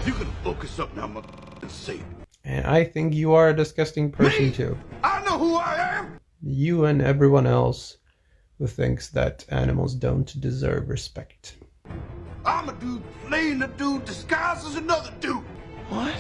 You can focus up now, mother, and say it. And I think you are a disgusting person too. I know who I am! You and everyone else who thinks that animals don't deserve respect. I'm a dude playing a dude disguised as another dude. What?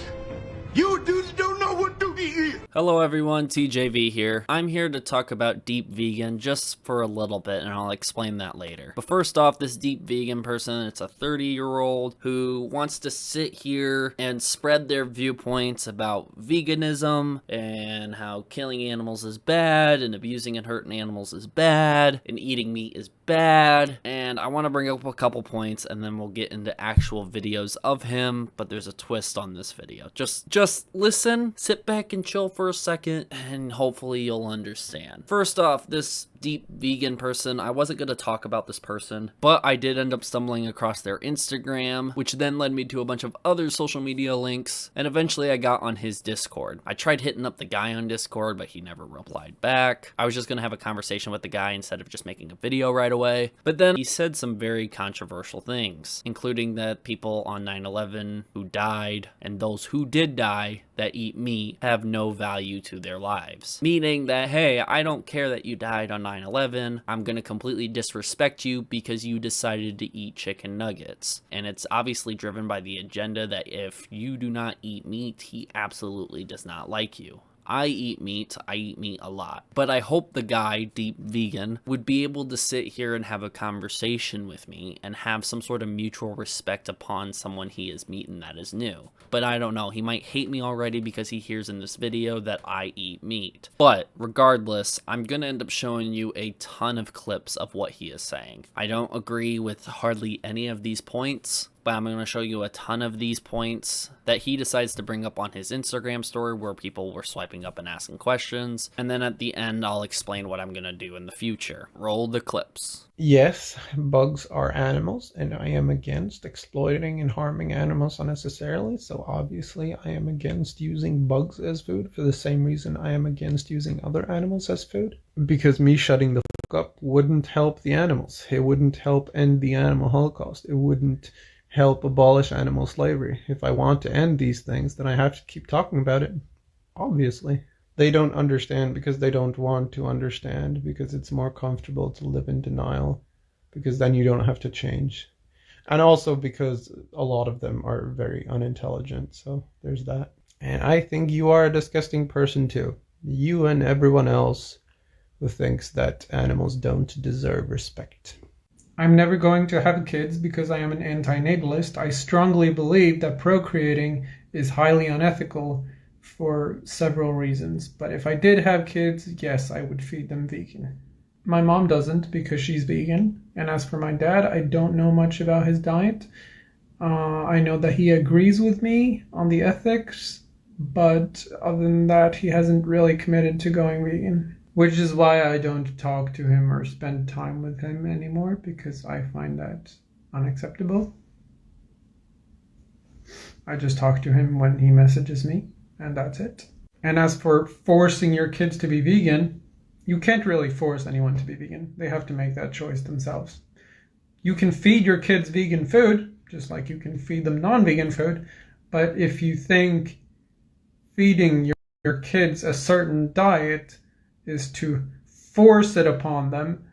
You dudes don't know what dude he is. Hello everyone, TJV here. I'm here to talk about Deep Vegan just for a little bit, and I'll explain that later. But first off, this Deep Vegan person, it's a 30-year-old who wants to sit here and spread their viewpoints about veganism and how killing animals is bad and abusing and hurting animals is bad and eating meat is bad. And I want to bring up a couple points and then we'll get into actual videos of him, but there's a twist on this video. Just listen, sit back and chill for a second, and hopefully you'll understand. First off, this Deep Vegan person, I wasn't going to talk about this person, but I did end up stumbling across their Instagram, which then led me to a bunch of other social media links, and eventually I got on his Discord. I tried hitting up the guy on Discord, but he never replied back. I was just going to have a conversation with the guy instead of just making a video right away, but then he said some very controversial things, including that people on 9/11 who died and those who did die that eat meat have no value to their lives. Meaning that, hey, I don't care that you died on 9/11, I'm gonna completely disrespect you because you decided to eat chicken nuggets. And it's obviously driven by the agenda that if you do not eat meat, he absolutely does not like you. I eat meat a lot, but I hope the guy, Deep Vegan, would be able to sit here and have a conversation with me and have some sort of mutual respect upon someone he is meeting that is new. But I don't know, he might hate me already because he hears in this video that I eat meat. But regardless, I'm gonna end up showing you a ton of clips of what he is saying. I don't agree with hardly any of these points, but I'm going to show you a ton of these points that he decides to bring up on his Instagram story where people were swiping up and asking questions. And then at the end, I'll explain what I'm going to do in the future. Roll the clips. Yes, bugs are animals, and I am against exploiting and harming animals unnecessarily, so obviously I am against using bugs as food for the same reason I am against using other animals as food. Because me shutting the fuck up wouldn't help the animals. It wouldn't help end the animal holocaust. It wouldn't help abolish animal slavery. If I want to end these things, then I have to keep talking about it. Obviously. They don't understand because they don't want to understand, because it's more comfortable to live in denial, because then you don't have to change. And also because a lot of them are very unintelligent, so there's that. And I think you are a disgusting person too. You and everyone else who thinks that animals don't deserve respect. I'm never going to have kids because I am an anti-natalist. I strongly believe that procreating is highly unethical for several reasons. But if I did have kids, yes, I would feed them vegan. My mom doesn't because she's vegan. And as for my dad, I don't know much about his diet. I know that he agrees with me on the ethics, but other than that, he hasn't really committed to going vegan. Which is why I don't talk to him or spend time with him anymore, because I find that unacceptable. I just talk to him when he messages me, and that's it. And as for forcing your kids to be vegan, you can't really force anyone to be vegan. They have to make that choice themselves. You can feed your kids vegan food, just like you can feed them non-vegan food, but if you think feeding your kids a certain diet is to force it upon them,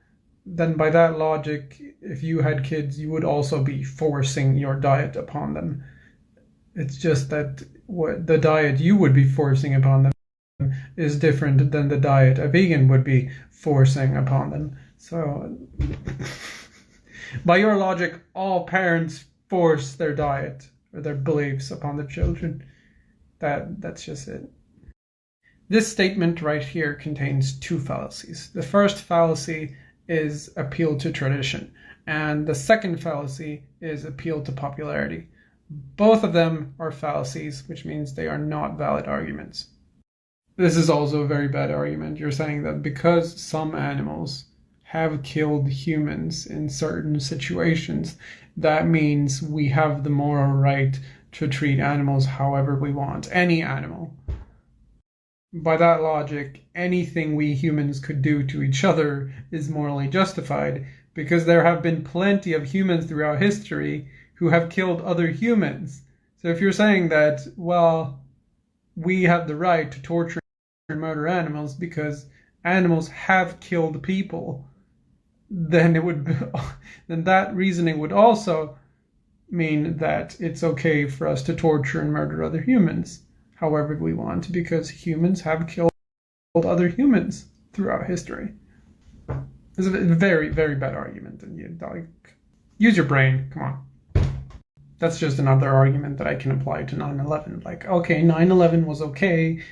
then by that logic, if you had kids, you would also be forcing your diet upon them. It's just that what the diet you would be forcing upon them is different than the diet a vegan would be forcing upon them. So, by your logic, all parents force their diet or their beliefs upon the children. That's just it. This statement right here contains two fallacies. The first fallacy is appeal to tradition, and the second fallacy is appeal to popularity. Both of them are fallacies, which means they are not valid arguments. This is also a very bad argument. You're saying that because some animals have killed humans in certain situations, that means we have the moral right to treat animals however we want, any animal. By that logic, anything we humans could do to each other is morally justified, because there have been plenty of humans throughout history who have killed other humans. So if you're saying that, well, we have the right to torture and murder animals because animals have killed people, then then that reasoning would also mean that it's okay for us to torture and murder other humans however we want, because humans have killed other humans throughout history. It's a very, very bad argument, and you like use your brain. Come on. That's just another argument that I can apply to 9/11. Like, okay, 9/11 was okay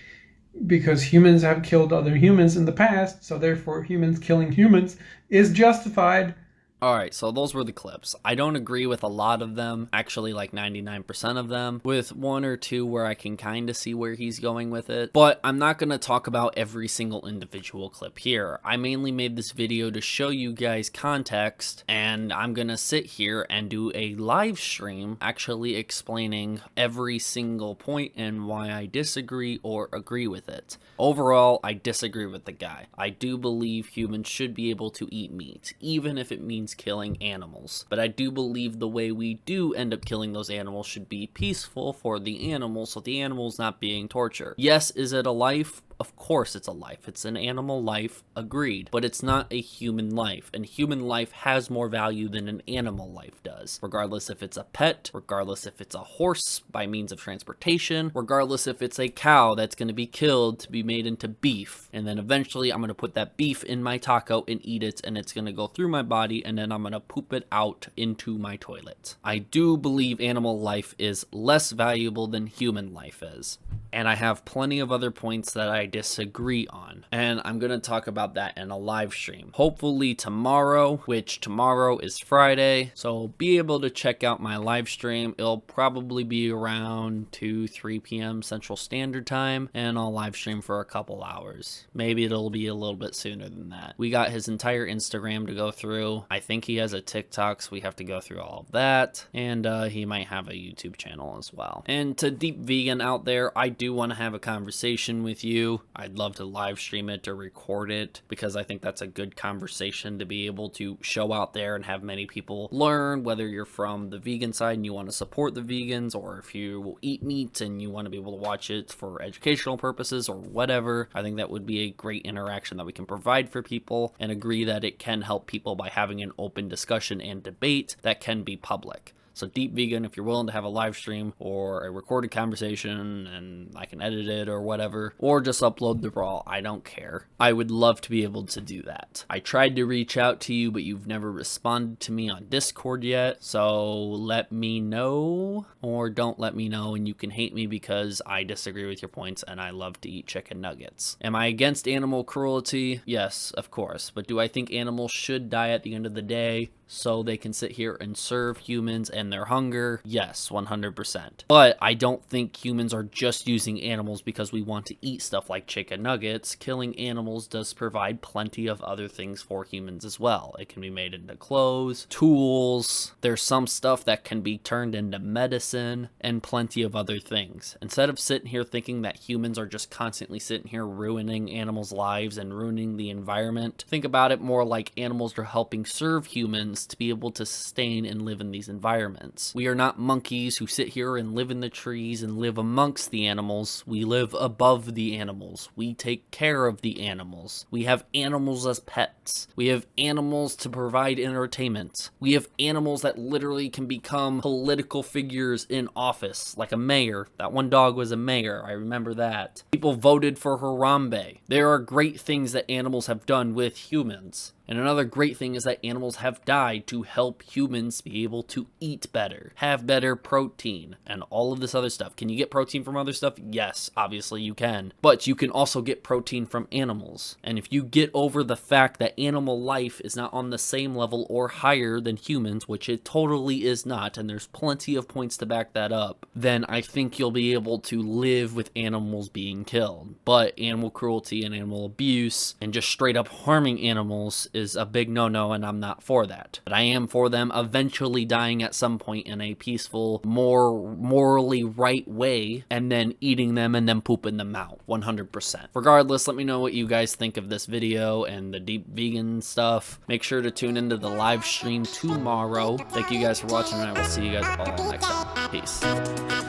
because humans have killed other humans in the past, so therefore humans killing humans is justified. Alright, so those were the clips. I don't agree with a lot of them, actually like 99% of them, with one or two where I can kind of see where he's going with it, but I'm not going to talk about every single individual clip here. I mainly made this video to show you guys context, and I'm going to sit here and do a live stream actually explaining every single point and why I disagree or agree with it. Overall, I disagree with the guy. I do believe humans should be able to eat meat, even if it means killing animals. But I do believe the way we do end up killing those animals should be peaceful for the animals, so the animal's not being tortured. Yes, is it a life? Of course it's a life. It's an animal life, agreed. But it's not a human life, and human life has more value than an animal life does. Regardless if it's a pet, regardless if it's a horse by means of transportation, regardless if it's a cow that's going to be killed to be made into beef, and then eventually I'm going to put that beef in my taco and eat it, and it's going to go through my body, and then I'm going to poop it out into my toilet. I do believe animal life is less valuable than human life is. And I have plenty of other points that I disagree on, and I'm going to talk about that in a live stream. Hopefully tomorrow, which tomorrow is Friday, so be able to check out my live stream. It'll probably be around 2-3 p.m. Central Standard Time, and I'll live stream for a couple hours. Maybe it'll be a little bit sooner than that. We got his entire Instagram to go through. I think he has a TikTok, so we have to go through all of that, and he might have a YouTube channel as well. And to Deep Vegan out there, I do want to have a conversation with you. I'd love to live stream it or record it, because I think that's a good conversation to be able to show out there and have many people learn, whether you're from the vegan side and you want to support the vegans, or if you eat meat and you want to be able to watch it for educational purposes or whatever. I think that would be a great interaction that we can provide for people, and agree that it can help people by having an open discussion and debate that can be public. So Deep Vegan, if you're willing to have a live stream or a recorded conversation and I can edit it or whatever, or just upload the raw, I don't care. I would love to be able to do that. I tried to reach out to you, but you've never responded to me on Discord yet. So let me know, or don't let me know, and you can hate me because I disagree with your points and I love to eat chicken nuggets. Am I against animal cruelty? Yes, of course. But do I think animals should die at the end of the day so they can sit here and serve humans and their hunger? Yes, 100%. But I don't think humans are just using animals because we want to eat stuff like chicken nuggets. Killing animals does provide plenty of other things for humans as well. It can be made into clothes, tools, there's some stuff that can be turned into medicine, and plenty of other things. Instead of sitting here thinking that humans are just constantly sitting here ruining animals' lives and ruining the environment, think about it more like animals are helping serve humans to be able to sustain and live in these environments. We are not monkeys who sit here and live in the trees and live amongst the animals. We live above the animals. We take care of the animals. We have animals as pets. We have animals to provide entertainment. We have animals that literally can become political figures in office, like a mayor. That one dog was a mayor, I remember that. People voted for Harambe. There are great things that animals have done with humans. And another great thing is that animals have died to help humans be able to eat better, have better protein, and all of this other stuff. Can you get protein from other stuff? Yes, obviously you can. But you can also get protein from animals. And if you get over the fact that animal life is not on the same level or higher than humans, which it totally is not, and there's plenty of points to back that up, then I think you'll be able to live with animals being killed. But animal cruelty and animal abuse and just straight up harming animals is a big no-no, and I'm not for that. But I am for them eventually dying at some point in a peaceful, more morally right way, and then eating them and then pooping them out, 100%. Regardless, let me know what you guys think of this video and the Deep Vegan stuff. Make sure to tune into the live stream tomorrow. Thank you guys for watching, and I will see you guys all next time. Peace.